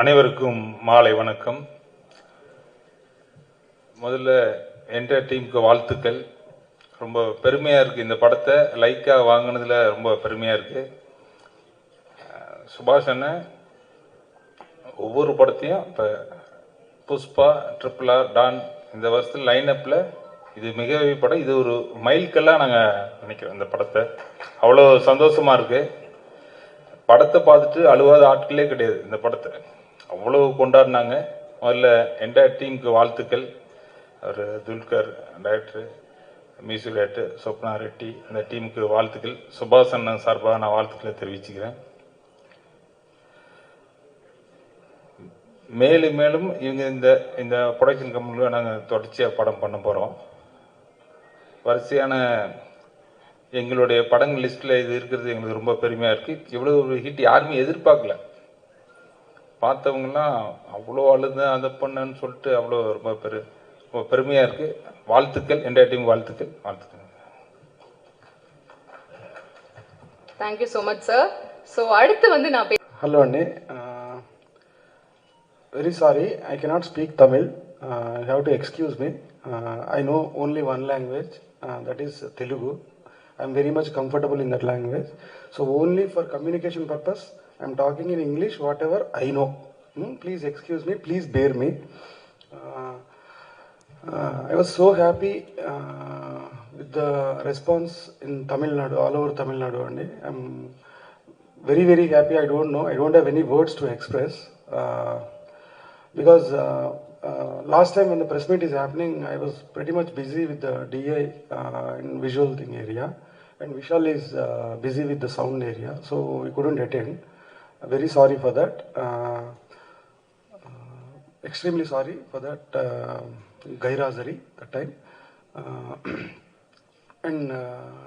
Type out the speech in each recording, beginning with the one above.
அனைவருக்கும் மாலை வணக்கம். முதல்ல என்டர் டீமுக்கு வாழ்த்துக்கள். ரொம்ப பெருமையாக இருக்குது, இந்த படத்தை லைக்காக வாங்கினதில் ரொம்ப பெருமையாக இருக்குது. சுபாஷ் அண்ணன் ஒவ்வொரு படத்தையும் இப்போ புஷ்பா, ட்ரிபிள் ஆர், டான் இந்த வருஷத்தில் லைனப்பில் இது மிகவே படம். இது ஒரு மைல்கல்லாக நாங்கள் நினைக்கிறோம். இந்த படத்தை அவ்வளோ சந்தோஷமாக இருக்குது. படத்தை பார்த்துட்டு அழுவாத ஆட்களே கிடையாது. இந்த படத்தை அவ்வளோ கொண்டாடினாங்க. முதல்ல என்டையர் டீமுக்கு வாழ்த்துக்கள். அவர் Dulquer director, music director Swapna Reddy, இந்த டீமுக்கு வாழ்த்துக்கள். சுபாஷ் அண்ணன் சார்பாக நான் வாழ்த்துக்களை தெரிவிச்சுக்கிறேன். மேலும் மேலும் இவங்க இந்த ப்ரொடக்ஷன் கம்பெனியில் நாங்கள் தொடர்ச்சியாக படம் பண்ண போகிறோம். வரிசையான எங்களுடைய படங்கள் லிஸ்ட்டில் இது இருக்கிறது எங்களுக்கு ரொம்ப பெருமையாக இருக்குது. இவ்வளோ ஒரு ஹிட் யாருமே எதிர்பார்க்கல. பார்த்தவங்கலாம் அவ்வளோ அழுது அதை பண்ணன்னு சொல்லிட்டு அவ்வளோ ரொம்ப பெருமையாக இருக்குது. வாழ்த்துக்கள், என்டையர் டீம் வாழ்த்துக்கள். Thank you so much sir. So அடுத்து நான் ஹலோ அண்ணே, very sorry, I cannot speak Tamil. You have to excuse me. I know only one language, that is Telugu. I am very much comfortable in that language. So only for communication purpose, I am talking in English, whatever I know. Please excuse me, please bear me. I was so happy with the response in Tamil Nadu, all over Tamil Nadu. I am very, very happy. I don't have any words to express. Because last time when the press meet is happening, I was pretty much busy with the DI in visual thing area, and Vishal is busy with the sound area, so we couldn't attend. Very sorry for that. Extremely sorry for that Gairazari that time. And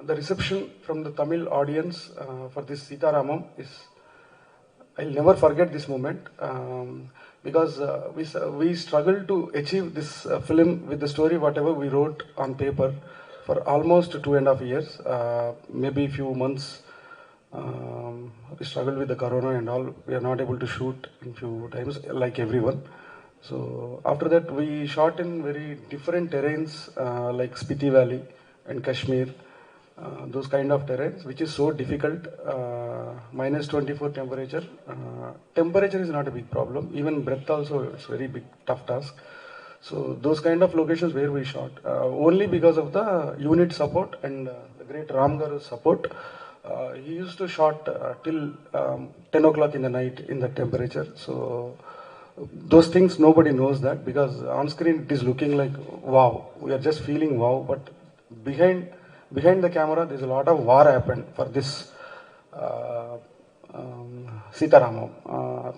the reception from the Tamil audience for this Sita Ramam is, I'll never forget this moment, because we struggled to achieve this film with the story whatever we wrote on paper for almost 2.5 years. Maybe few months we struggled with the corona and all. We are not able to shoot in few times like everyone. So after that we shot in very different terrains like Spiti Valley and Kashmir. Those kind of terrains which is so difficult. Minus 24 temperature. Temperature is not a big problem. Even breath also, it's very big tough task. So those kind of locations where we shot, only because of the unit support and the great Ram Garu's support. He used to shot till 10 o'clock in the night in that temperature. So those things nobody knows that, because on screen it is looking like wow, we are just feeling wow, but behind the camera there's a lot of war happened for this Sita Ramam.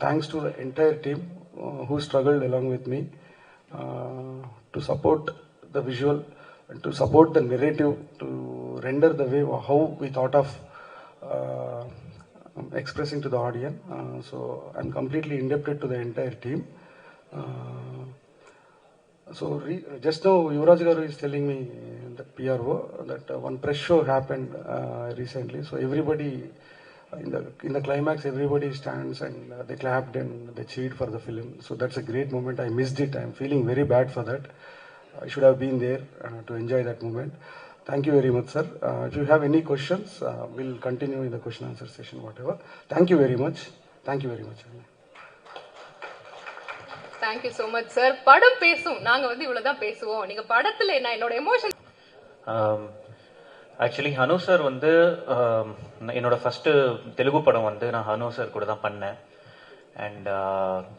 Thanks to the entire team who struggled along with me to support the visual and to support the narrative, to render the way how we thought of expressing to the audience. So I'm completely indebted to the entire team. So just now Yuvraj Garu is telling me, the PRO, that one press show happened recently. So everybody in the climax, everybody stands and they clapped and they cheered for the film. So that's a great moment. I missed it. I'm feeling very bad for that. I should have been there to enjoy that moment. Thank you very much, sir. If you have any questions, we'll continue in the question answer session, whatever. Thank you very much. Thank you very much. Thank you so much sir. படம் பேசும், நாங்கள் இவ்வளோதான் பேசுவோம். நீங்கள் படத்தில் என்னோட emotion. Actually ஹனு sir என்னோட first Telugu படம் நான் ஹனு சார் கூட தான் பண்ணேன். அண்ட்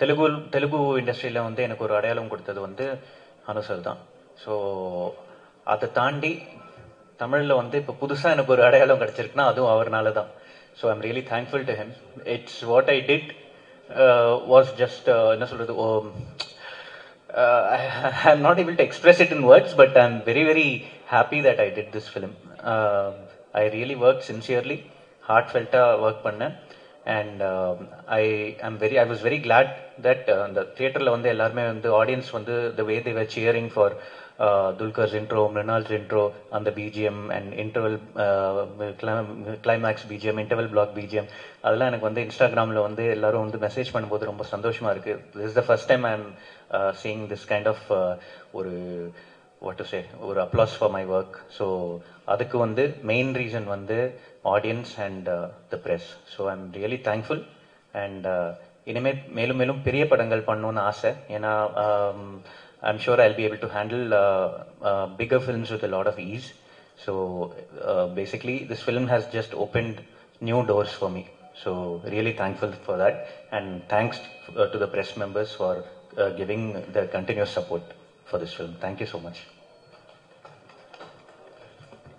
தெலுங்கு இண்டஸ்ட்ரியில் எனக்கு ஒரு அடையாளம் கொடுத்தது ஹனு சார் தான். ஸோ அதை தாண்டி தமிழில் இப்போ புதுசாக எனக்கு ஒரு அடையாளம் கிடச்சிருக்குன்னா அதுவும் அவர்னால தான். So I'm really thankful to him. It's what I did was just என்ன சொல்றது, I'm not able to express it in words, but I'm very, very happy that I did this film. I really worked sincerely, heartfelt work பண்ணேன். And I was very glad that the theaterல எல்லாருமே audience the way they were cheering for Dulquer's intro, Mrunal's intro, அந்த BGM and interval climax BGM, interval block BGM, அதெல்லாம் எனக்கு வந்து இன்ஸ்டாகிராமில் வந்து எல்லாரும் வந்து மெசேஜ் பண்ணும்போது ரொம்ப சந்தோஷமாக இருக்குது. This is the first time I am seeing this kind of ஒரு வாட் டு சே, ஒரு applause for my work. So அதுக்கு வந்து மெயின் ரீசன் வந்து audience and the press. So I am really thankful. And இனிமேல் மேலும் மேலும் பெரிய படங்கள் பண்ணணும்னு ஆசை. ஏன்னா I'm sure I'll be able to handle bigger films with a lot of ease. So basically this film has just opened new doors for me. So really thankful for that, and thanks to the press members for giving their continuous support for this film. Thank you so much.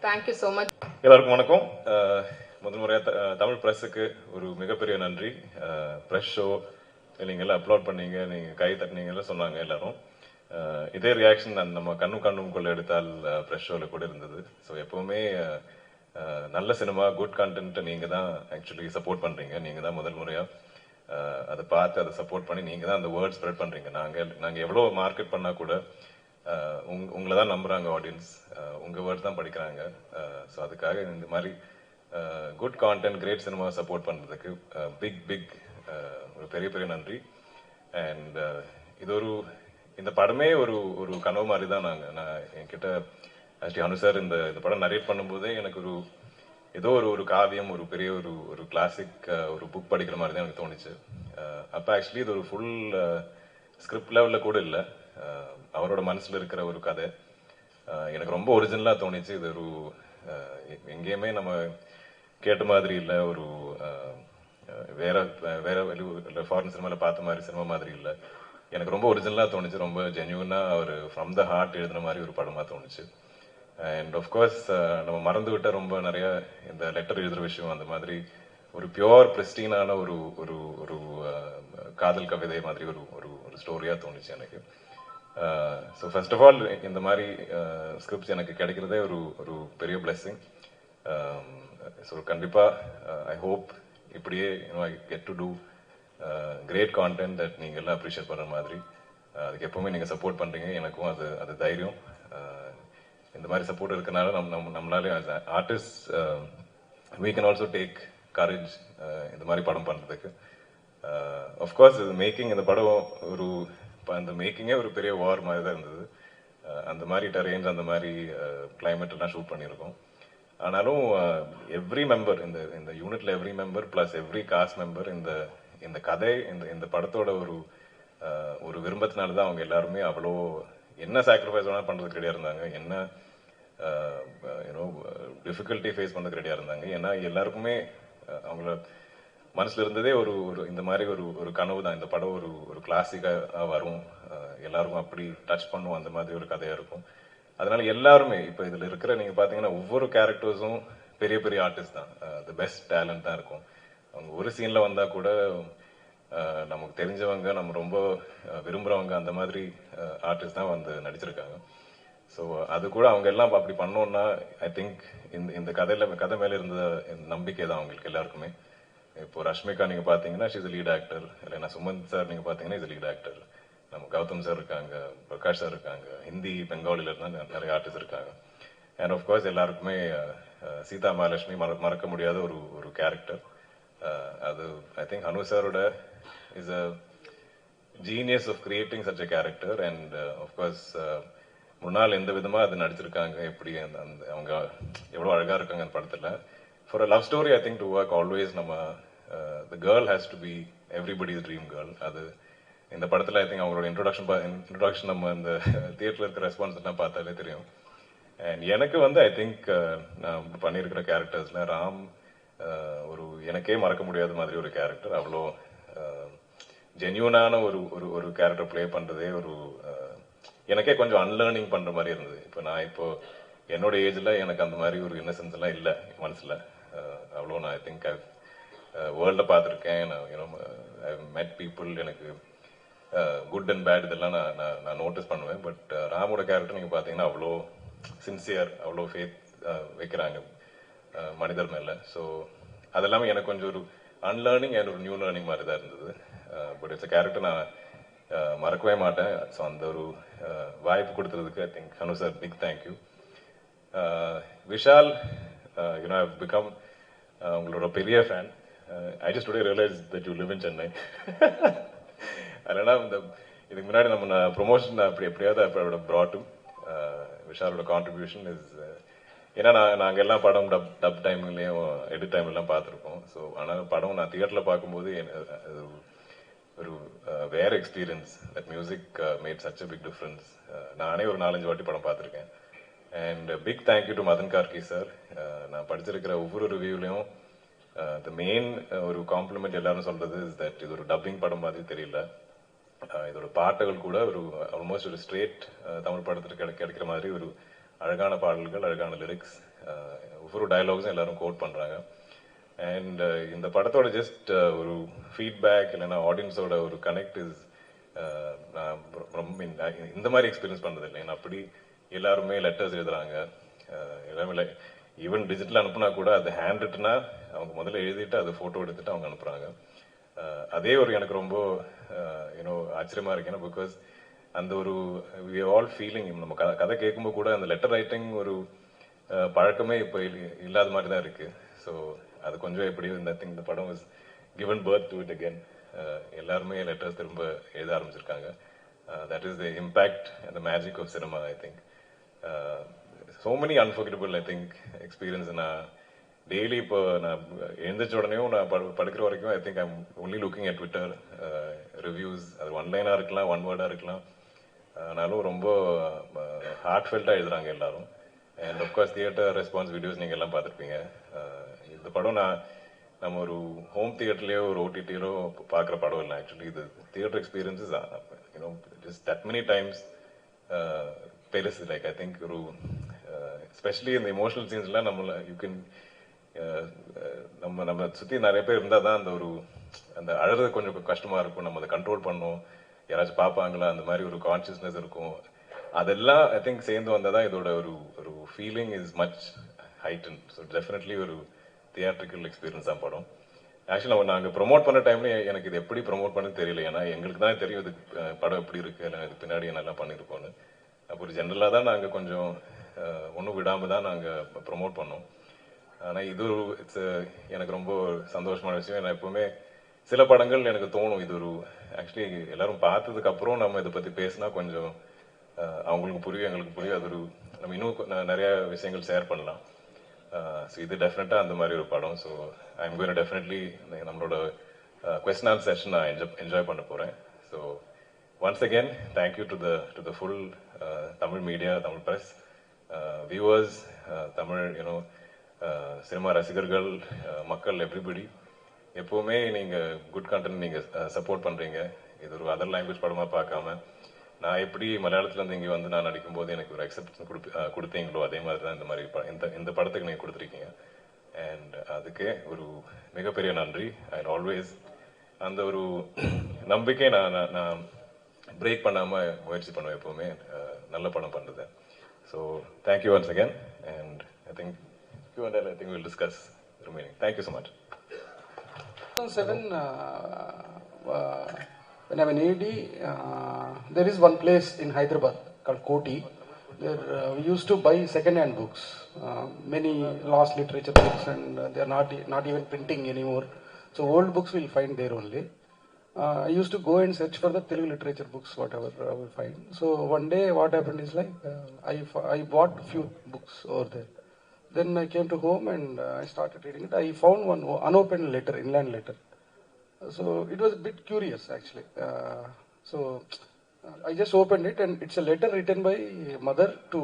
Thank you so much. எல்லாருக்கும் வணக்கம். முதல் முறையாக தமிழ் ப்ரெஸ்ஸுக்கு ஒரு மிகப்பெரிய நன்றி. Press show நீங்கள் எல்லாம் upload பண்ணீங்க, நீங்கள் கை தட்டினீங்கலாம் சொன்னாங்க எல்லாரும். இதே ரியாக்ஷன் நம்ம கண்ணும் கொள்ள எடுத்தால் ப்ரெஸ் ஷோவில் கூட இருந்தது. ஸோ எப்போவுமே நல்ல சினிமா, குட் கண்டென்ட்டை நீங்கள் தான் ஆக்சுவலி சப்போர்ட் பண்ணுறீங்க. நீங்கள் தான் முதல் முறையாக அதை பார்த்து அதை சப்போர்ட் பண்ணி நீங்கள் தான் அந்த வேர்ட் ஸ்ப்ரெட் பண்ணுறீங்க. நாங்கள் எவ்வளோ மார்க்கெட் பண்ணால் கூட உங்களை தான் நம்புகிறாங்க ஆடியன்ஸ், உங்கள் வேர்ட் தான் படிக்கிறாங்க. ஸோ அதுக்காக இந்த மாதிரி குட் கான்டென்ட், கிரேட் சினிமாவை சப்போர்ட் பண்ணுறதுக்கு பிக் ஒரு பெரிய நன்றி. அண்ட் இது இந்த படமே ஒரு கனவு மாதிரி தான். நான் என்கிட்ட ஆக்சுவலி அனு சார் இந்த படம் நரேட் பண்ணும்போதே எனக்கு ஏதோ ஒரு காவியம், ஒரு பெரிய ஒரு கிளாசிக் ஒரு புக் படிக்கிற மாதிரி தான் எனக்கு தோணுச்சு. அப்போ ஆக்சுவலி இது ஒரு ஃபுல் ஸ்கிரிப்ட் லெவலில் கூட இல்லை, அவரோட மனசில் இருக்கிற ஒரு கதை எனக்கு ரொம்ப ஒரிஜினலாக தோணுச்சு. இது எங்கேயுமே நம்ம கேட்ட மாதிரி இல்லை, வேற ஃபாரின் சினிமாவில் பார்த்த மாதிரி சினிமா மாதிரி இல்லை. எனக்கு ரொம்ப ஒரிஜினலாக தோணுச்சு, ரொம்ப ஜென்யூனாக அவர் ஃப்ரம் த ஹார்ட் எழுதுன மாதிரி ஒரு படமாக தோணுச்சு. அண்ட் ஆஃப்கோர்ஸ் நம்ம மறந்து விட்ட ரொம்ப நிறைய இந்த லெட்டர் எழுதுகிற விஷயம், அந்த மாதிரி ஒரு பியோர் பிரிஸ்டீனான ஒரு காதல் கவிதை மாதிரி ஒரு ஸ்டோரியாக தோணுச்சு எனக்கு. ஸோ ஃபர்ஸ்ட் ஆஃப் ஆல் இந்த மாதிரி ஸ்கிரிப்ட்ஸ் எனக்கு கிடைக்கிறதே ஒரு பெரிய பிளெஸ்ஸிங். ஸோ கண்டிப்பாக ஐ ஹோப் இப்படியே I get to do great content that நீங்கள் எல்லாம் அப்ரிஷியேட் பண்ணுற மாதிரி. அதுக்கு எப்போவுமே நீங்கள் சப்போர்ட் பண்ணுறீங்க, எனக்கும் அது தைரியம். இந்த மாதிரி சப்போர்ட் இருக்கனால நம்மளாலே artist we can also take courage இந்த மாதிரி படம் பண்ணுறதுக்கு. ஆஃப்கோர்ஸ் இது மேக்கிங், இந்த படம் அந்த மேக்கிங்கே ஒரு பெரிய வார் மாதிரி தான் இருந்தது. அந்த மாதிரி டெரேஞ்ச், அந்த மாதிரி கிளைமேட் எல்லாம் ஷூட் பண்ணியிருக்கோம். ஆனாலும் எவ்ரி மெம்பர், இந்த யூனிட்ல every member plus every cast member இந்த கதை, இந்த படத்தோட ஒரு விரும்பத்தினால தான் அவங்க எல்லாருமே அவ்வளோ என்ன சாக்ரிஃபைஸ் வேணால் பண்ணுறதுக்கு ரெடியாக இருந்தாங்க, என்ன டிஃபிகல்ட்டி ஃபேஸ் பண்ணுறதுக்கு ரெடியாக இருந்தாங்க. ஏன்னா எல்லாருக்குமே அவங்கள மனசில் இருந்ததே இந்த மாதிரி ஒரு கனவு தான். இந்த படம் ஒரு கிளாசிக்காக வரும், எல்லாருக்கும் அப்படி டச் பண்ணும், அந்த மாதிரி ஒரு கதையாக இருக்கும். அதனால எல்லாருமே இப்போ இதில் இருக்கிற நீங்கள் பார்த்தீங்கன்னா ஒவ்வொரு கேரக்டர்ஸும் பெரிய ஆர்டிஸ்ட் தான், தி பெஸ்ட் டேலண்ட் தான் இருக்கும். அவங்க ஒரு சீனில் வந்தால் கூட நமக்கு தெரிஞ்சவங்க, நம்ம ரொம்ப விரும்புகிறவங்க, அந்த மாதிரி ஆர்டிஸ்ட் தான் வந்து நடிச்சிருக்காங்க. ஸோ அது கூட அவங்க எல்லாம் அப்படி பண்ணோன்னா ஐ திங்க் இந்த கதை மேலே இருந்த நம்பிக்கை தான் அவங்களுக்கு எல்லாருக்குமே. இப்போ ரஷ்மிகா நீங்கள் பார்த்தீங்கன்னா ஷீஸ் லீட் ஆக்டர், இல்லைன்னா சுமந்த் சார் நீங்கள் பார்த்தீங்கன்னா இஸ் லீட் ஆக்டர். நம்ம கௌதம் சார் இருக்காங்க, பிரகாஷ் சார் இருக்காங்க, ஹிந்தி பெங்காலில இருந்தால் நிறைய ஆர்டிஸ்ட் இருக்காங்க. அண்ட் ஆஃப்கோர்ஸ் எல்லாருக்குமே சீதா மகாலட்சுமி மறக்க முடியாத ஒரு கேரக்டர். அது ஐ திங்க் அனு சாரோட is a genius of creating such a character. And of course முன்னாள் எந்த விதமாக அது நடிச்சிருக்காங்க, எப்படி அவங்க எவ்வளோ அழகாக இருக்காங்க அந்த படத்தில். For a love story I think to work always நம்ம the girl has to be everybody's dream girl. அது இந்த படத்தில் ஐ திங்க் அவங்களோட இன்ட்ரோடக்ஷன் நம்ம இந்த தியேட்டரில் இருக்கிற ரெஸ்பான்ஸ் எல்லாம் பார்த்தாலே தெரியும். அண்ட் எனக்கு வந்து ஐ திங்க் நான் பண்ணியிருக்கிற கேரக்டர்ஸில் ராம் எனக்கே மறக்க முடியாத மாதிரி ஒரு கேரக்டர். அவ்வளோ ஜென்யூனான ஒரு கேரக்டர் ப்ளே பண்ணுறதே எனக்கே கொஞ்சம் அன்லேர்னிங் பண்ணுற மாதிரி இருந்தது. இப்போ என்னோட ஏஜில் எனக்கு அந்த மாதிரி ஒரு இன்னசென்ஸ் எல்லாம் இல்லை மனசில். அவ்வளோ நான் ஐ திங்க் வேர்ல்டில் பார்த்துருக்கேன், ஐ மெட் பீப்புள், எனக்கு குட் அண்ட் பேட் இதெல்லாம் நான் நோட்டீஸ் பண்ணுவேன். பட் ராமோட கேரக்டர் நீங்கள் பார்த்தீங்கன்னா அவ்வளோ சின்சியர், அவ்வளோ ஃபேத் வைக்கிறாங்க மனிதர் மேலே. ஸோ அதெல்லாமே எனக்கு கொஞ்சம் ஒரு அன்லேர்னிங் அண்ட் ஒரு நியூ லேர்னிங் மாதிரி தான் இருந்தது. பட் இட்ஸ் அ கேரக்டர் நான் மறக்கவே மாட்டேன். ஸோ அந்த ஒரு வாய்ப்பு கொடுத்ததுக்கு I think Hanu sir big thank you. Vishal, you know I've become உங்களோட பெரிய ஃபேன். I just today realise that you live in Chennai. அதனால் இதுக்கு முன்னாடி நம்ம ப்ரொமோஷன் எப்படியாவது அப்போட ப்ராட்டும் விஷாலோட கான்ட்ரிபியூஷன் இஸ், ஏன்னா நாங்கள் எல்லாம் படம் டப் டைம்லேயும் எடிட் டைம்லாம் பார்த்துருக்கோம். ஸோ ஆனால் படம் நான் தியேட்டரில் பார்க்கும்போது ஒரு வேற experience. That music made such a big difference. நானே ஒரு 4-5 வாட்டி படம் பார்த்துருக்கேன். And big thank you to Madhan Karky sir. நான் படிச்சிருக்கிற ஒவ்வொரு ரிவ்யூலையும் த மெயின் ஒரு காம்ப்ளிமெண்ட் எல்லாரும் சொல்றது இஸ் தட் இது ஒரு டப்பிங் படம் மாதிரி தெரியல. இதோட பாட்டுகள் கூட ஒரு ஆல்மோஸ்ட் ஒரு ஸ்ட்ரெயிட் தமிழ் படத்துக்கு கிடைக்கிற மாதிரி ஒரு அழகான பாடல்கள், அழகான லிரிக்ஸ், ஒவ்வொரு டயலாக்ஸும் எல்லாரும் கோட் பண்றாங்க. அண்ட் இந்த படத்தோட ஜஸ்ட் ஒரு ஃபீட்பேக் இல்லைன்னா ஆடியன்ஸோட ஒரு கனெக்ட் இஸ், நான் இந்த மாதிரி எக்ஸ்பீரியன்ஸ் பண்ணது இல்லை. அப்படி எல்லாருமே லெட்டர்ஸ் எழுதுறாங்க. எல்லாமே ஈவன் டிஜிட்டல் அனுப்புனா கூட அது ஹேண்ட் ரிட்டனா அவங்க முதல்ல எழுதிட்டு அதை ஃபோட்டோ எடுத்துட்டு அவங்க அனுப்புறாங்க. அதே ஒரு எனக்கு ரொம்ப ஆச்சரியமா இருக்கு. பிகாஸ் அந்த ஒரு வி ஆல் ஃபீலிங், நம்ம கதை கேட்கும்போது கூட அந்த லெட்டர் ரைட்டிங் ஒரு பழக்கமே இப்போ இல்லாத மாதிரி தான் இருக்கு. ஸோ அது கொஞ்சம் எப்படி இந்த படம் is given birth to it again. எல்லாருமே லெட்டர்ஸ் திரும்ப எழுத ஆரம்பிச்சிருக்காங்க. That is the impact and the magic of cinema. I think so many unforgettable I think experience. நான் டெய்லி இப்போ நான் எழுந்திரிச்ச உடனேயும் நான் படுக்கிற வரைக்கும் I think I'm only looking at Twitter reviews. அது ஒன்லைனாக இருக்கலாம், ஒன் வேர்டாக இருக்கலாம். ஆனாலும் ரொம்ப ஹார்ட் ஃபெல்ட்டாக எழுதுறாங்க எல்லாரும். And of course theatre response videos நீங்கள் எல்லாம் பார்த்துருப்பீங்க. இந்த படம் நம்ம ஒரு ஹோம் தியேட்டர்லேயோ ஒரு ஓடிடியிலோ பார்க்குற படம் இல்லை. ஆக்சுவலி இது theatre experiences just that many times பெருசு. லைக் ஐ திங்க் ஒரு எஸ்பெஷலி இந்த எமோஷனல் சீன்ஸ்லாம் நம்மள யூ கேன் நம்ம சுற்றி நிறைய பேர் இருந்தால் தான் அந்த அழுறது கொஞ்சம் கஷ்டமாக இருக்கும். நம்ம அதை கண்ட்ரோல் பண்ணோம், யாராச்சும் பார்ப்பாங்களா, அந்த மாதிரி ஒரு கான்சியஸ்னஸ் இருக்கும். அதெல்லாம் ஐ திங்க் சேர்ந்து வந்தால் தான் இதோட ஒரு feeling is much heighten. So definitely ஒரு தியேட்ரிக்கல் எக்ஸ்பீரியன்ஸ் தான் படம். ஆக்சுவலி நாங்கள் ப்ரொமோட் பண்ண டைம்ல எனக்கு இது எப்படி ப்ரொமோட் பண்ணு தெரியல. ஏன்னா எங்களுக்கு தான் தெரியும் இது படம் எப்படி இருக்கு, இல்லை இதுக்கு பின்னாடி என்னெல்லாம் பண்ணியிருக்கோன்னு. அப்போ ஒரு ஜென்ரலாக தான் நாங்கள் கொஞ்சம் ஒன்றும் விடாமல் தான் நாங்கள் ப்ரொமோட் பண்ணோம். ஆனால் இது எனக்கு ரொம்ப சந்தோஷமான விஷயம். ஏன்னா எப்பவுமே சில படங்கள் எனக்கு தோணும் இது ஆக்சுவலி எல்லாரும் பார்த்ததுக்கு அப்புறம் நம்ம இதை பற்றி பேசினா கொஞ்சம் அவங்களுக்கு புரியும், எங்களுக்கு புரியும். நம்ம இன்னும் நிறைய விஷயங்கள் ஷேர் பண்ணலாம். ஸோ இது டெஃபினட்டாக அந்த மாதிரி ஒரு படம். So I am going definitely நம்மளோட கொஸ்டின் ஆன்சர் செஷன் நான் என்ஜாய் பண்ண போகிறேன். So once again thank you to the full Tamil media, Tamil press, viewers, Tamil cinema ரசிகர்கள், மக்கள், எவ்ரிபடி. எப்போவுமே நீங்கள் குட் கண்டென்ட் நீங்கள் சப்போர்ட் பண்ணுறீங்க. இது ஒரு அதர் லாங்குவேஜ் படமாக பார்க்காம நான் எப்படி மலையாளத்துலேருந்து இங்கே வந்து நான் நடிக்கும்போது எனக்கு ஒரு அக்செப்டன்ஸ் கொடுத்தீங்களோ அதே மாதிரி தான் இந்த மாதிரி இந்த படத்துக்கு நீங்கள் கொடுத்துருக்கீங்க. அண்ட் அதுக்கே ஒரு மிகப்பெரிய நன்றி. ஐ ஆல்வேஸ் அந்த ஒரு நம்பிக்கை நான் பிரேக் பண்ணாமல் முயற்சி பண்ணுவேன் எப்போவுமே நல்ல படம் பண்ணுறது. So thank you once again. And I think Q&A, I think we'll discuss the remaining. Thank you so much. 2007, when I'm an AD, there is one place in Hyderabad called Koti. There we used to buy second-hand books, many lost literature books, and they are not even printing anymore. So old books we'll find there only. I used to go and search for the Telugu literature books, whatever I will find. So one day what happened is like I bought few books over there. Then I came to home and I started reading it. I found one unopened letter, inland letter. So it was a bit curious actually. I just opened it and it's a letter written by mother to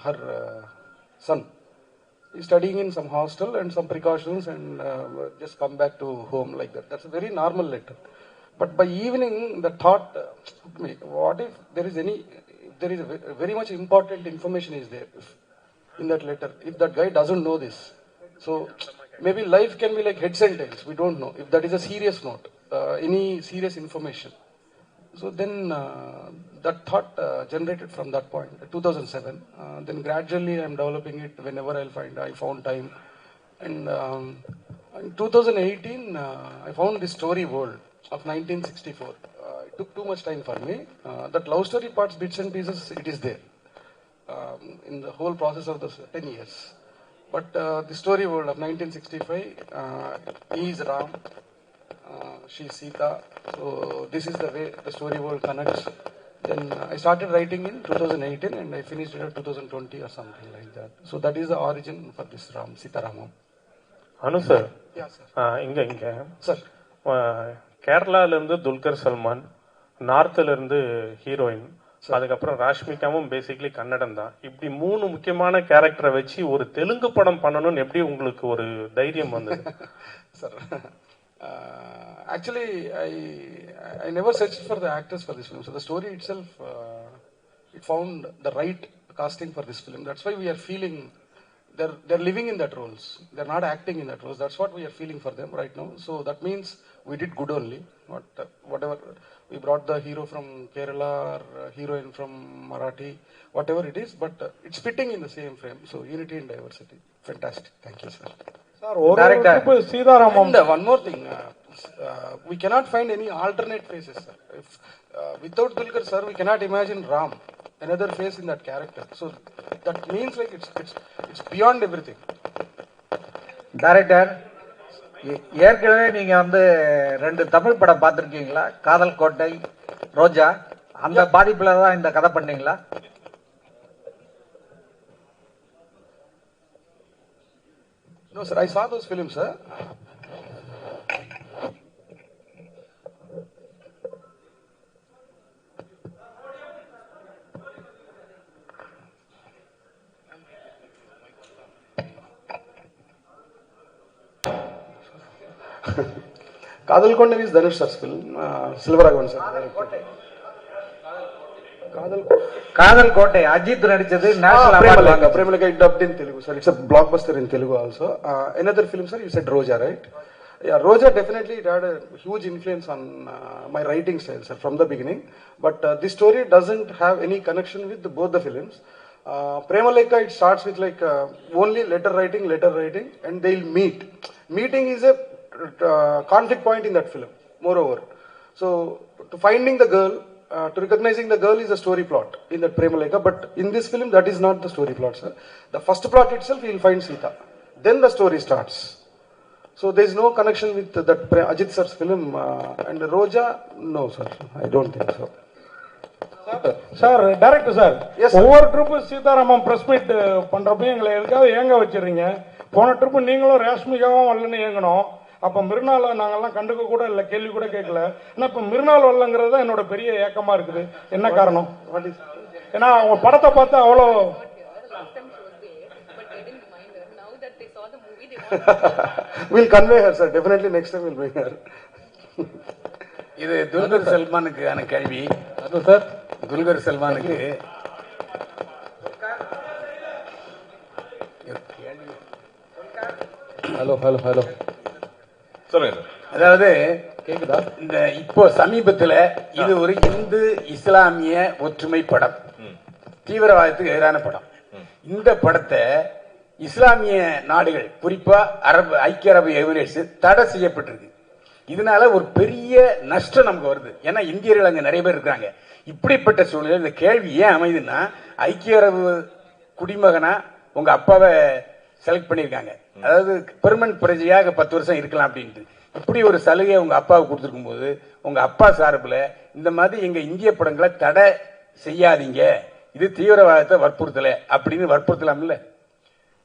her son. He's studying in some hostel and some precautions and just come back to home like that. That's a very normal letter. But by evening the thought, what if there is very much important information is there in that letter, if that guy doesn't know this. So maybe life can be like heads and tails, we don't know if that is a serious note, any serious information. So then that thought generated from that point, 2007. Then gradually I'm developing it whenever I found time. And in 2018 I found this story world of 1964. It took too much time for me. That love story parts, bits and pieces, it is there in the whole process of the 10 years. But the story world of 1965, he is Ram, she is Sita. So this is the way the story world connects. Then I started writing in 2018 and I finished it in 2020 or something like that. So that is the origin for this Ram, Sita Ramam. Anu sir, Yeah, sir. இங்க Sir. கேரளால இருந்து துல்கர் சல்மான், நார்த்ல இருந்து heroine, அதுக்கப்புறம் ராஷ்மிகாவும் basically Kannada தான். இப்படி 3 முக்கியமான கேரக்டரை வச்சு ஒரு தெலுங்கு படம் பண்ணணும்னு எப்படி உங்களுக்கு ஒரு தைரியம் வந்தது? Sir, actually, I never searched for the actors for this film. So the story itself, it found the right casting for this film. That's why we are feeling they're living in that roles. They're not acting in that roles. That's what we are feeling for them right now. So that means we did good only. Whatever we brought the hero from Kerala or heroine from Marathi, whatever it is, but it's fitting in the same frame. So unity and diversity, fantastic. Thank you, sir. Director Sita Ramam. And one more thing, we cannot find any alternate faces, sir. If without Dulquer sir, we cannot imagine Ram, another face in that character. So that means like it's beyond everything. Director, ஏற்கனவே நீங்க வந்து 2 தமிழ் படம் பார்த்துருக்கீங்களா? காதல் கோட்டை, ரோஜா, அந்த பாதிப்புல தான் இந்த கதை பண்ணீங்களா? No, sir, I saw those films, sir. Kadal Konde is Dhanush sir's film, Silvaraghvan sir. காதல் கோட்டை அஜித் நடிச்சது, நேஷனல் அவார்ட் வாங்க. Premalika dubbed in Telugu, sir. It's a blockbuster in Telugu also. Another film, sir, you said Roja, right? Yeah, Roja definitely it had a huge influence on my writing style, sir, from the beginning. But this story doesn't have any connection with both the films. Premalika, it starts with like only letter writing, and they'll meet. Meeting is a conflict point in that film, moreover. So, to finding the girl, to recognizing the girl is a story plot in that Premalika, but in this film that is not the story plot, sir. The first plot itself he will find Sita, then the story starts. So there is no connection with that Ajit sir's film and Roja. No, sir, I don't think so. Sir, director sir, Yes, sir. ஒவ்வொரு trip Sita Ramam press meet பண்றப்ப எங்களை எதுக்காக ஏங்க வச்சிருங்க? போன trip நீங்களும் ரேஷ்மிகாவும் வரலன்னு ஏங்கணும். அப்ப மிருனால நாங்கெல்லாம் கண்டுக்க கூட இல்ல, கேள்வி கூட கேட்கல. ஆனா இப்ப மிருனால் வரலங்கிறது தான் என்னோட பெரிய ஏக்கமா இருக்குது. என்ன காரணம்? ஏன்னா அவங்க படத்தை பார்த்து அவ்வளோ Last time she was there, but they didn't mind her. Now that they saw the movie, they want We'll convey her, sir. Definitely next time we'll bring her. இது துல்கர் சல்மானுக்கான கேள்வி. அது சார், துல்கர் சல்மானுக்கு ஹலோ, சொல்லுங்க சார். அதாவது கேக்குதா? இந்த இப்போ சமீபத்துல இது ஒரு இந்து இஸ்லாமிய ஒற்றுமை படம், தீவிரவாதத்துக்கு எதிரான படம். இந்த படத்தை இஸ்லாமிய நாடுகள், குறிப்பா ஐக்கிய அரபு எமிரேட்ஸ் தடை செய்யப்பட்டிருக்கு. இதனால ஒரு பெரிய நஷ்டம் நமக்கு வருது. ஏன்னா இந்தியர்கள் அங்க நிறைய பேர் இருக்காங்க. இப்படிப்பட்ட சூழ்நிலை இந்த கேள்வி ஏன் அமைதுன்னா, ஐக்கிய அரபு குடிமகனா உங்க அப்பாவை செலக்ட் பண்ணியிருக்காங்க, அதாவது பெர்மனன்ட் பிரஜையாக 10 வருஷம் இருக்கலாம் அப்படின்ட்டு. இப்படி ஒரு சலுகை உங்க அப்பாவுக்கு கொடுத்துருக்கும் போது உங்க அப்பா சார்பில் இந்த மாதிரி எங்க இந்திய படங்களை தடை செய்யாதீங்க, இது தீவிரவாதத்தை வற்புறுத்தலை அப்படின்னு வற்புறுத்தலாம்ல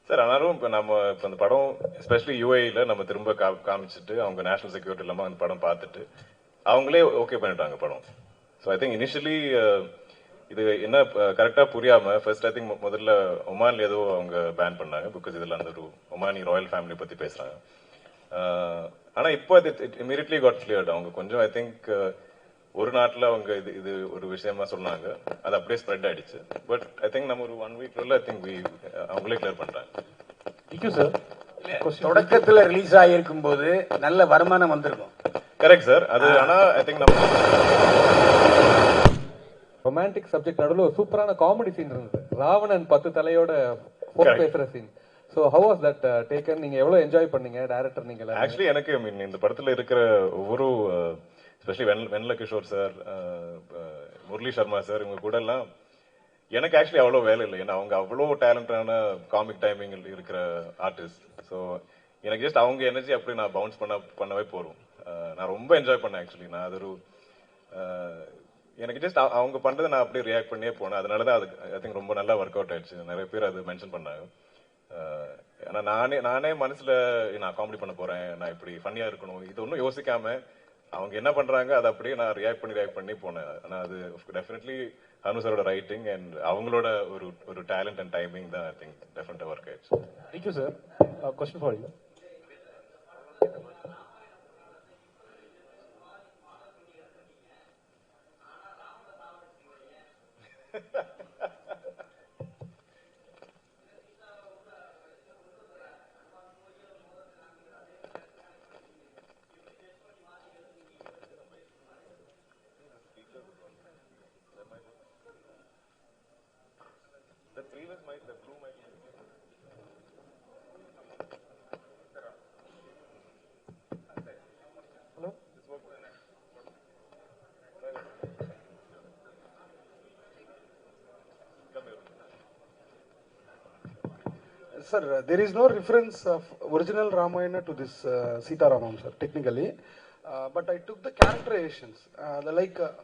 சார்? ஆனாலும் இப்போ நம்ம இப்போ அந்த படம் எஸ்பெஷலி யூஏல நம்ம திரும்ப காமிச்சிட்டு அவங்க நேஷனல் செக்யூரிட்டி இல்லாமல் அந்த படம் பார்த்துட்டு அவங்களே ஓகே பண்ணிட்டாங்க படம். ஸோ ஐ திங்க் இனிஷியலி இது என்ன கரெக்டாக புரியாமல் ஃபர்ஸ்ட் ஐ திங்க் முதல்ல ஒமான்ல ஏதோ அவங்க பேன் பண்ணாங்க, பிகாஸ் இதில் அந்த ஒரு ஒமானி ராயல் ஃபேமிலி பற்றி பேசுகிறாங்க. ஆனால் இப்போ அது இட் இமீடியட்லி காட் கிளியர்ட். அவங்க கொஞ்சம் ஐ திங்க் ஒரு நாட்டில் அவங்க இது ஒரு விஷயமா சொன்னாங்க, அது அப்படியே ஸ்ப்ரெட் ஆயிடுச்சு. பட் ஐ திங்க் நம்ம ஒரு 1 வீக்ல ஐ திங்க் அவங்களே கிளியர் பண்றாங்க. Thank you sir. தொடக்கத்துல ரிலீஸ் ஆகியிருக்கும் போது நல்ல வருமானம் வந்திருக்கும். Correct sir. அது ஆனா ஐ திங்க் நம்ம ரொமான்டிக் சப்ஜெக்ட் நடுவில் ஒரு சூப்பரான காமெடி சீன் இருந்தது, ராவணன் 10 தலையோட பேசுற scene. So how was that taken? நீங்க எவ்வளவு என்ஜாய் பண்ணீங்க டைரக்டர் நீங்க? ஆக்சுவலி எனக்கு ஐ மீன் இந்த படத்துல இருக்கிற ஒவ்வொரு especially Vennela Kishore sir, Murali Sharma sir, இவங்க கூட எல்லாம் எனக்கு ஆக்சுவலி அவ்வளோ வேலை இல்லை. ஏன்னா அவங்க அவ்வளோ டேலண்டான காமிக் டைமிங் இருக்கிற ஆர்டிஸ்ட். ஸோ எனக்கு ஜஸ்ட் அவங்க எனர்ஜி அப்படி நான் பவுன்ஸ் பண்ணவே போகிறோம். நான் ரொம்ப என்ஜாய் பண்ணேன் ஆக்சுவலி. நான் அது ஒரு எனக்கு ஜஸ்ட் அவங்க பண்ணுறதை நான் அப்படியே ரியாக்ட் பண்ணியே போனேன். அதனால தான் அது ஐ திங்க் ரொம்ப நல்லா ஒர்க் அவுட் ஆயிடுச்சு. நிறைய பேர் அது மென்ஷன் பண்ணாங்க. ஏன்னா நானே மனசில் நான் காமெடி பண்ண போகிறேன், நான் இப்படி ஃபன்னியாக இருக்கணும், இது ஒன்றும் யோசிக்காமல் அவங்க என்ன பண்ணுறாங்க அதை அப்படியே நான் ரியாக்ட் பண்ணி போனேன். ஆனால் அது டெஃபினெட்லி அனு சாரோட ரைட்டிங் அண்ட் அவங்களோட ஒரு டேலண்ட் அண்ட் டைமிங் தான் ஐ திங்க் டெஃபினட்டாக ஒர்க் ஆயிடுச்சு. Thank you sir. Question for you. Sir, there is no reference of original Ramayana to this Sita Ramam, sir, technically. But I took the characterizations,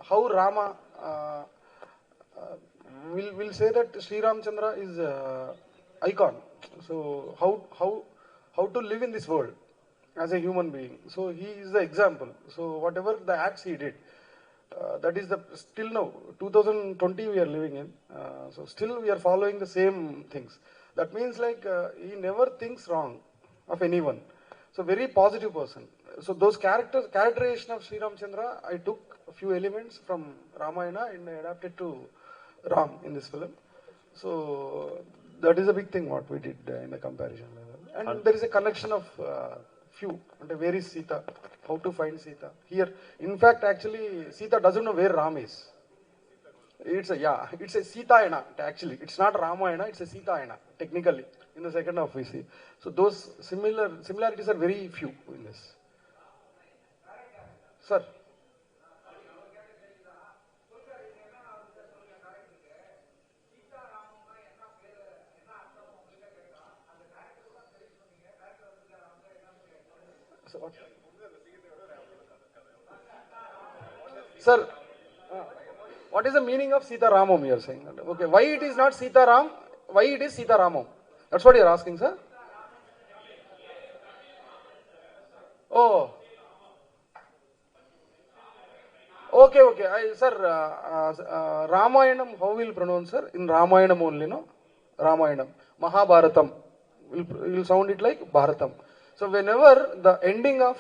how Rama, will say that Sri Ramchandra is icon. So how to live in this world as a human being. So he is the example. So whatever the acts he did, that is still now 2020 we are living in. So still we are following the same things. That means he never thinks wrong of anyone. So very positive person. So those characterization of Sri Ramchandra, I took a few elements from Ramayana and I adapted to Ram in this film. So that is a big thing what we did in the comparison level. And there is a connection of few. And where is Sita? How to find Sita? Here, in fact, actually, Sita doesn't know where Ram is. It's a Sita-yana, actually. It's not Ramayana, it's a Sita-yana, technically. In the second half we see. So those similarities are very few in this. Sir. So what? Sir, what is the meaning of Sita Ramam you are saying? Okay, why it is not Sita Ram? Why it is Sita Ramam? That's what you are asking, sir? Oh. Okay. Sir, Ramayanam, how will you pronounce, sir? In Ramayanam only, no? Ramayanam. Mahabharatam. You'll sound it like Bharatam. So whenever the ending of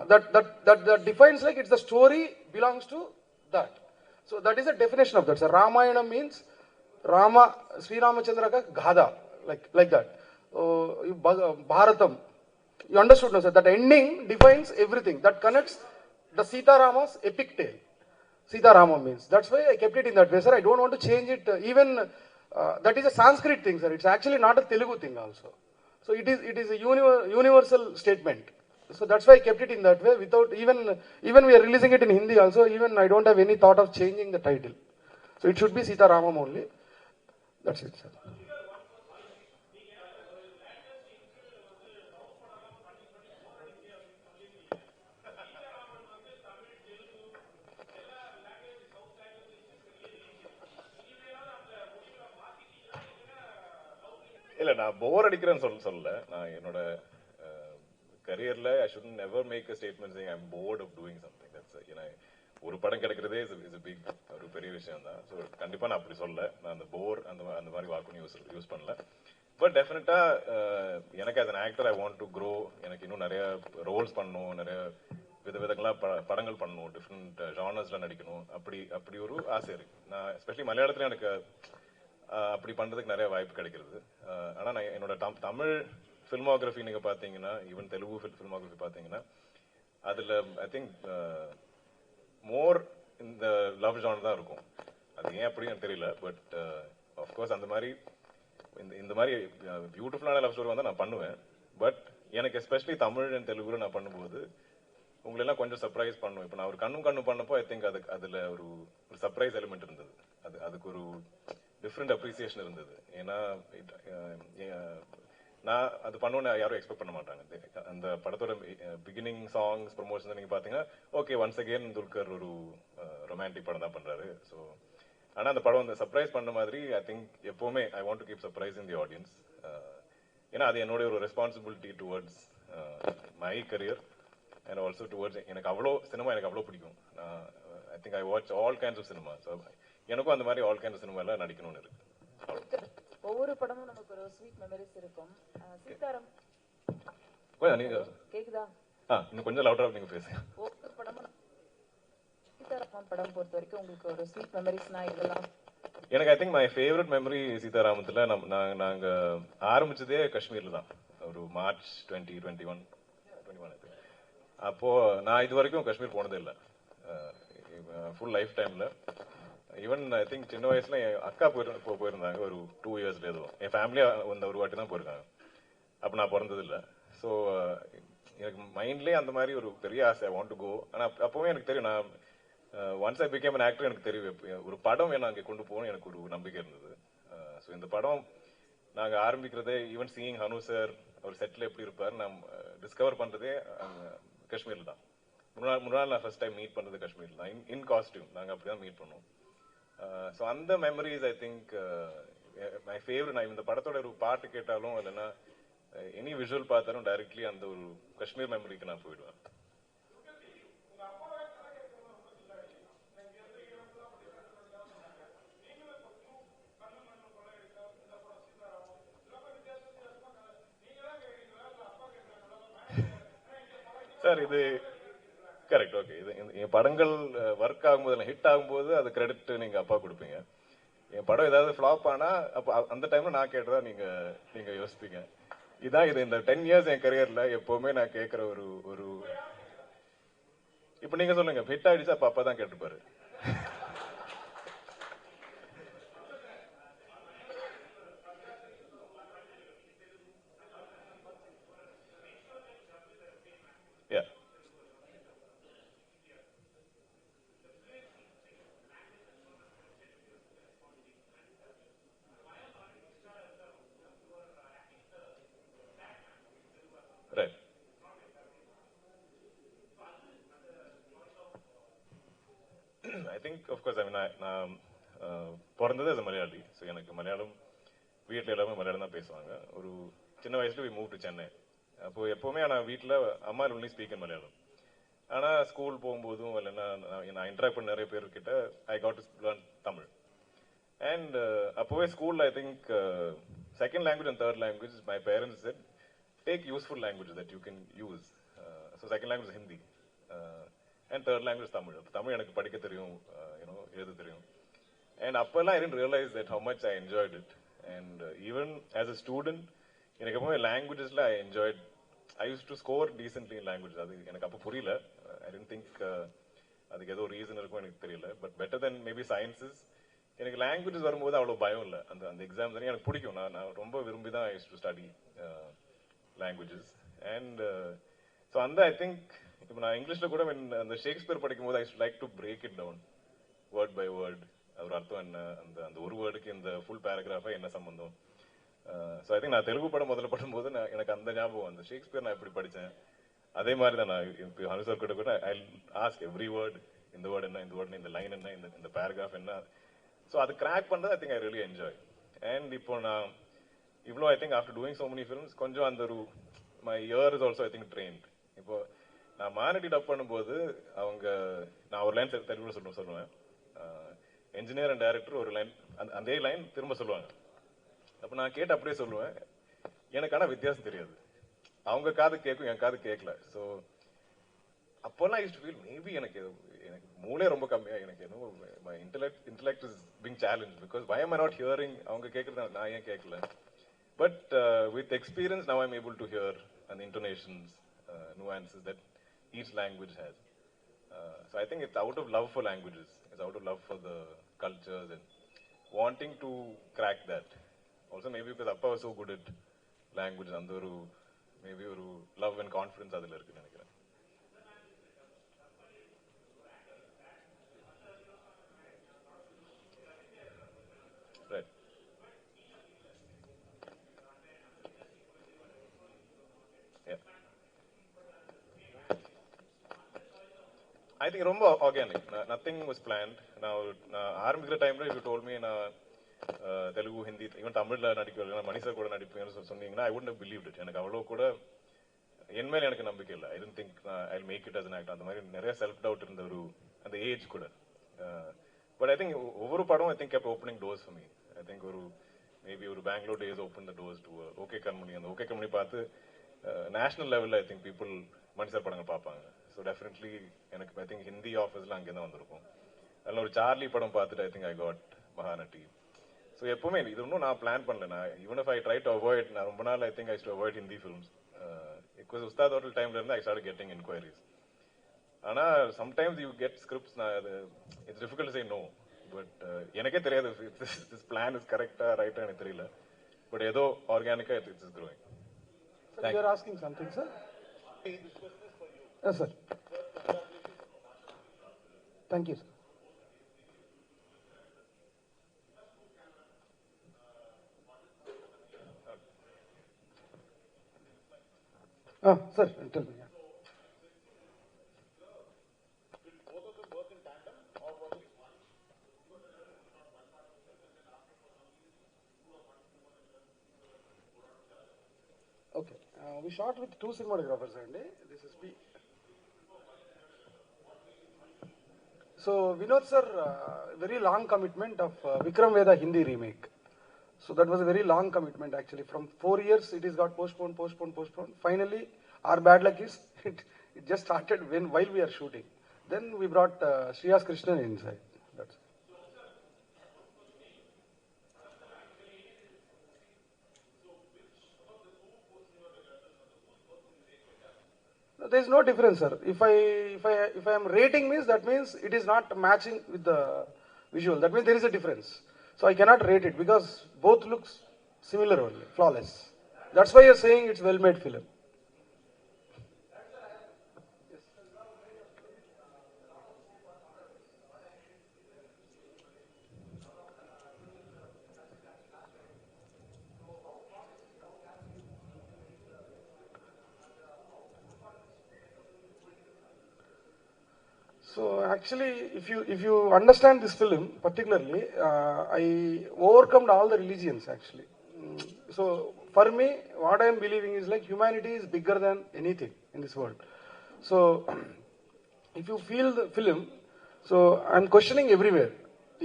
that defines it's the story belongs to that. So that is the definition of that. So Ramayana means Rama, Sri Ramachandra ka Ghada, like that. Bharatam. You understood, no, sir? That ending defines everything. That connects the Sita Rama's epic tale. Sita Rama means. That's why I kept it in that way, sir. I don't want to change it. Even that is a Sanskrit thing, sir. It's actually not a Telugu thing also. So it is a universal statement. So that's why I kept it in that way. Without even we are releasing it in Hindi also. Even I don't have any thought of changing the title. So it should be Sita Ramam only. That's it, sir. இல்ல நான் போர் அடிக்கிறேன்னு சொல்லல. நான் என்னோட கரியர்ல I should never make a statement saying I am bored of doing something. That's ஏன்னா ஒரு படம் கிடைக்கிறதே இஸ் பிக் ஒரு பெரிய விஷயம் தான். ஸோ கண்டிப்பா நான் அப்படி சொல்ல. நான் அந்த போர் அந்த மாதிரி வாக்குன்னு யூஸ் பண்ணல. பட் டெஃபினட்டா எனக்கு as an actor I want to grow. எனக்கு இன்னும் நிறைய ரோல்ஸ் பண்ணணும், நிறைய விதங்களா படங்கள் பண்ணணும், டிஃப்ரெண்ட் ஜானர்ஸ்ல நடிக்கணும், அப்படி ஒரு ஆசை இருக்கு. நான் எஸ்பெஷலி மலையாளத்துல எனக்கு அப்படி பண்றதுக்கு நிறைய வாய்ப்பு கிடைக்கிறது. ஆனா நான் என்னோட தமிழ் ஃபில்மோகிராஃபி நீங்க பாத்தீங்கன்னா, ஈவன் தெலுங்கு ஃபில்மோகிராஃபி பாத்தீங்கன்னா, அதுல ஐ திங்க் மோர் இந்த லவ் ஜானர் தான் இருக்கும். அது ஏன் அப்படின்னு தெரியல. பட் ஆஃப்கோர்ஸ் அந்த மாதிரி இந்த மாதிரி பியூட்டிஃபுல்லான லவ் ஸ்டோரி வந்தா நான் பண்ணுவேன். பட் எனக்கு எஸ்பெஷலி தமிழ் அண்ட் தெலுங்குல நான் பண்ணும்போது உங்களெல்லாம் கொஞ்சம் சர்ப்ரைஸ் பண்ணும். இப்போ நான் ஒரு கண்ணும் பண்ணப்போ ஐ திங்க் அதில் ஒரு சர்ப்ரைஸ் எலிமெண்ட் இருந்தது. அதுக்கு ஒரு டிஃப்ரெண்ட் அப்ரிசியேஷன் இருந்தது. ஏன்னா நான் அது பண்ணுவேன்னு யாரும் எக்ஸ்பெக்ட் பண்ண மாட்டாங்க. அந்த படத்தோட பிகினிங் சாங்ஸ் ப்ரொமோஷன் நீங்க பாத்தீங்கன்னா ஓகே ஒன்ஸ் அகெயின் துல்கர் ஒரு ரொமான்டிக் படம் தான் பண்றாரு. ஸோ ஆனா அந்த படம் வந்து சர்ப்ரைஸ் பண்ண மாதிரி ஐ திங்க் எப்பவுமே I want to keep surprise in the audience. ஏன்னா அது என்னுடைய ஒரு responsibility towards my career and also towards எனக்கு அவ்வளோ பிடிக்கும். I think I watch all kinds of cinema. So எனக்கும் அந்த மாதிரி ஆல் கைண்ட்ஸ் ஆஃப் சினிமால நடிக்கணும்னு இருக்கு. ஒவ்வொரு படமும் நமக்கு ஒரு ஸ்வீட் மெமரிஸ் இருக்கும். சீதாராம் நீங்க கேக்குதா? இன்னும் கொஞ்சம் லவுடரா நீங்க பேசுங்க. ஒவ்வொரு படமும் சீதாராமம் படம் பொறுத்த வரைக்கும் உங்களுக்கு ஒரு ஸ்வீட் மெமரிஸ்னா இதெல்லாம்? எனக்கு I think my favourite memory சீதாராமத்துல நாங்க ஆரம்பிச்சதே காஷ்மீர்ல தான். ஒரு மார்ச் 2021 அப்போ நான் இது வரைக்கும் காஷ்மீர் போனதே இல்லை ஃபுல் லைஃப் டைம்ல. ஈவன் ஐ திங்க் சின்ன வயசுல என் அக்கா போயிருந்தாங்க ஒரு 2 இயர்ஸ்ல. ஏதோ என் ஃபேமிலியா வந்து ஒரு வாட்டி தான் போயிருக்காங்க. அப்ப நான் பிறந்தது இல்லை. ஸோ எனக்கு மைண்ட்லேயே அந்த மாதிரி ஒரு பெரிய ஆசை, ஐ வாண்ட் டு கோ. ஆனால் அப்போவே எனக்கு தெரியும், நான் once I became an actor எனக்கு தெரியும் ஒரு படம் என்ன அங்கே கொண்டு போகணும் எனக்கு ஒரு நம்பிக்கை இருந்தது. ஸோ இந்த படம் நாங்கள் ஆரம்பிக்கிறதே ஈவன் சீயிங் ஹனு சார் அவர் செட்டில் எப்படி இருப்பார் நான் டிஸ்கவர் பண்ணுறதே காஷ்மீர்ல தான். முன்னாள் நான் ஃபர்ஸ்ட் டைம் மீட் பண்ணது காஷ்மீர்ல தான் இன் காஸ்டியூம். நாங்கள் அப்படி தான் மீட் பண்ணோம். ஸோ அந்த memories I think my favourite. நான் இந்த படத்தோட ஒரு பாட்டு கேட்டாலும் இல்லைன்னா எனி விஷுவல் பார்த்தாலும் டைரக்ட்லி அந்த ஒரு காஷ்மீர் மெமரிக்கு நான் போயிடுவேன். சார் இது கரெக்ட். ஓகே, இது என் படங்கள் ஒர்க் ஆகும்போது ஹிட் ஆகும்போது அது கிரெடிட் நீங்க அப்பா கொடுப்பீங்க. என் படம் ஏதாவது ஃபிளாப் ஆனா அப்ப அந்த டைம்ல நான் கேட்டதா நீங்க யோசிப்பீங்க. இதான் இது இந்த 10 இயர்ஸ் என் கரியர்ல எப்பவுமே நான் கேட்கிற ஒரு இப்ப நீங்க சொல்லுங்க ஹிட் ஆயிடுச்சு அப்ப அப்பா தான் கேட்டுப்பாரு. Right. I think, of course, I mean, நான் பிறந்தது as a மலையாளி. ஸோ எனக்கு மலையாளம் வீட்டில் எல்லாமே மலையாளம் தான் பேசுவாங்க. ஒரு சின்ன வயசுல we moved to சென்னை. அப்போ எப்பவுமே நான் வீட்டில் அம்மா ஒன்லி ஸ்பீக் இன் மலையாளம். ஆனால் ஸ்கூல் போகும்போதும் இல்லைன்னா நான் இன்ட்ராக்ட் பண்ண நிறைய பேர்கிட்ட I got to learn Tamil. And அப்போவே ஸ்கூலில் I think second language and third language my parents set take useful language that you can use. So second language is Hindi and third language is Tamil. Tamil எனக்கு படிக்க தெரியும், எழுத தெரியும். And அப்பெல்லாம் I didn't realize that how much I enjoyed it. And even as a student எனக்கு எப்பவுமே languagesல I enjoyed. I used to score decently in languages. அது எனக்கு அப்போ புரியல. I didn't think அதுக்கு ஏதோ ரீசன் இருக்கும் எனக்கு தெரியல. But better than maybe sciences. எனக்கு லாங்குவேஜஸ் வரும்போது அவ்வளோ பயம் இல்லை. அந்த எக்ஸாம்ஸ் எனக்கு பிடிக்கும். நான் ரொம்ப விரும்பி தான் I used to study languages. And so and I think இப்போ நான் இங்கிலீஷ்ல கூட அந்த ஷேக்ஸ்பியர் படிக்கும்போது I should like to break it down word by word. ஒரு அர்த்தம் என்ன, அந்த ஒரு வேர்டுக்கு இந்த ஃபுல் பேராகிராஃபா என்ன சம்பந்தம். ஸோ ஐ திங்க் நான் தெலுங்கு படம் முதல்ல படும்போது எனக்கு அந்த ஞாபகம் அந்த ஷேக்ஸ்பியர் நான் எப்படி படித்தேன் அதே மாதிரி தான் நான் இப்போ ஹனுசார் கிட்ட கூட ஐ ஆஸ்க் எவ்ரி வேர்ட், இந்த வேர்டு என்ன, இந்த வேர்டு இந்த லைன் என்ன, இந்த பேராகிராஃப் என்ன. ஸோ அது கிராக் பண்ணுறது ஐ think I really enjoy. And இப்போ நான் இவ்வளோ I think after doing so many films கொஞ்சம் அந்த ஒரு my year is also I think trained. இப்போ நான் மானிட்டி டப் பண்ணும்போது நான் ஒரு லைன் தெலுங்குல சொல்லுவேன், என்ஜினியர் அண்ட் டைரக்டர் ஒரு லைன் அதே லைன் திரும்ப சொல்லுவாங்க. அப்போ நான் கேட்டு அப்படியே சொல்லுவேன். எனக்கு ஆனால் வித்தியாசம் தெரியாது. அவங்க காது கேட்கும், என் காது கேட்கல. ஸோ அப்போல்லாம் யூஸ் டு ஃபீல் மேபி எனக்கு மூளை ரொம்ப கம்மியாக எனக்கு ஏதோ my intellect is being challenge because why am I not hearing அவங்க கேட்கறது நான் ஏன் கேட்கல. But with experience now I'm able to hear and intonations, nuances that each language has. So I think it's out of love for languages. It's out of love for the cultures and wanting to crack that. Also maybe because Appa was so good at language, and maybe oru love and confidence adula irukku nenikiren. I think ரொம்ப organic. Nothing was planned. நான் ஆரம்பிக்கிற டைம்ல if you told me நான் Telugu Hindi even தமிழ்ல நடிக்க மணிஷா கூட நடிப்பேன்னு சொன்னீங்கன்னா I wouldn't have believed it. எனக்கு அவ்வளோ கூட என் மேல எனக்கு நம்பிக்கை இல்லை. I didn't think I'll make it as an actor. அந்த மாதிரி நிறைய செல்ஃப் டவுட் இருந்த ஒரு அந்த ஏஜ் கூட. பட் ஐ திங்க் ஒவ்வொரு படம் I think kept opening doors for me. I think ஒரு மேபி ஒரு Bangalore days open the doors to okay Kanmani. அந்த ஓகே கண்மணி பார்த்து நேஷனல் லெவலில் ஐ திங்க் பீப்புள் மணிஷா படங்கள் பார்ப்பாங்க. ஸோ டெஃபினெட்லி எனக்கு ஐ திங்க் ஹிந்தி ஆஃபர்ஸ்லாம் அங்கே தான் வந்திருக்கும். அதில் ஒரு சார்லி படம் பார்த்துட்டு I think I got Mahanati. So எப்பவுமே இது ஒன்றும் நான் பிளான் பண்ணல. நான் even if I try to avoid, நான் ரொம்ப நாள் I think I to avoid Hindi films. Because Ustad hotel டைம்ல இருந்து ஐ ஸ்டார்ட் கெட்டிங் என்கொயரிஸ். ஆனால் சம்டைம்ஸ் யூ கெட் ஸ்கிரிப்ட்ஸ், நான் அது it's difficult say no. But எனக்கே தெரியாது திஸ் பிளான் இஸ் கரெக்டா ரைட்டா எனக்கு தெரியல. பட் ஏதோ ஆர்கானிக்கா it's is growing. Sir, you are asking something, sir? Yes, sir. Thank you, sir. Sir, tell me. Okay, we shot with two cinematographers, and this is P. So Vinod sir, very long commitment of Vikram Veda Hindi remake. So that was a very long commitment actually. From 4 years it is got postponed. Finally, our bad luck is it just started while we are shooting. Then we brought Shriyas Krishnan inside. That's it. No, there is no difference, sir. If I am rating means that means it is not matching with the visual. That means there is a difference. So I cannot rate it because both looks similar only, flawless. That's why you are saying it's well-made film. So actually, if you understand this film particularly, I overcome all the religions actually. So for me, what I am believing is like humanity is bigger than anything in this world. So if you feel the film, so I am questioning everywhere.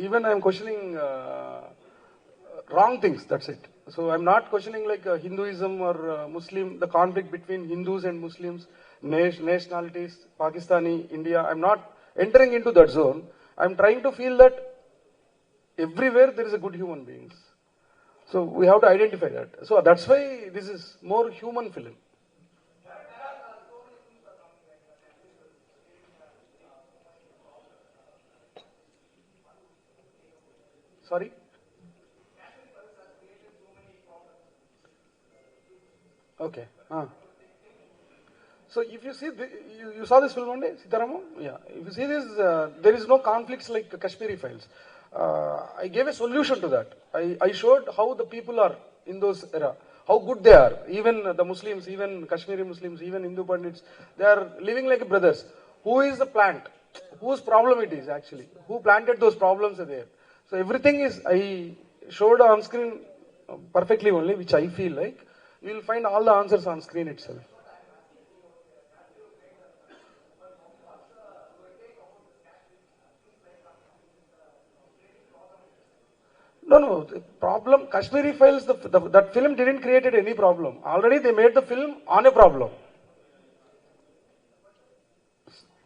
Even I am questioning wrong things. That's it. So I am not questioning like Hinduism or Muslim, the conflict between Hindus and Muslims, nationalities, Pakistani, India. I am not entering into that zone. I am trying to feel that everywhere there is a good human beings. So we have to identify that. So that's why this is more human film. Sorry? Okay. So if you see, you saw this film one day, Sita Ramam? Yeah. If you see this, there is no conflicts like Kashmiri Files. I gave a solution to that. I showed how the people are in those era, how good they are. Even the Muslims, even Kashmiri Muslims, even Hindu Pandits, they are living like brothers. Who is the plant? Whose problem it is actually? Who planted those problems are there? So everything is, I showed on screen perfectly only, which I feel like. You will find all the answers on screen itself. No. The problem, Kashmiri Files, that film didn't create any problem. Already they made the film on a problem.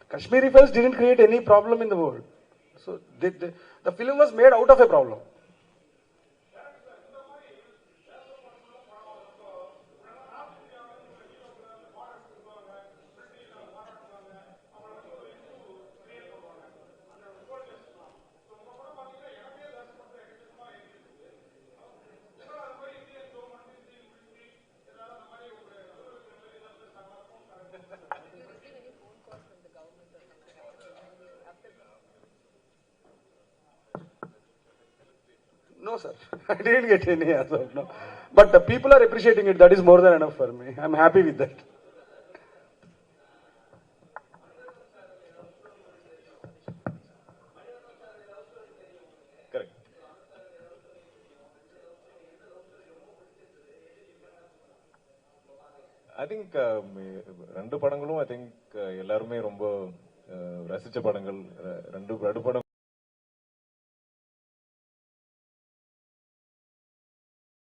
Kashmiri Files didn't create any problem in the world. So the film was made out of a problem. No, sir. I didn't get any as of now. But the people are appreciating it. That is more than enough for me. I'm happy with that. I think ரெண்டு படங்களும் I think எல்லாருமே ரொம்ப ரசிச்ச படங்கள். ரெண்டு படம்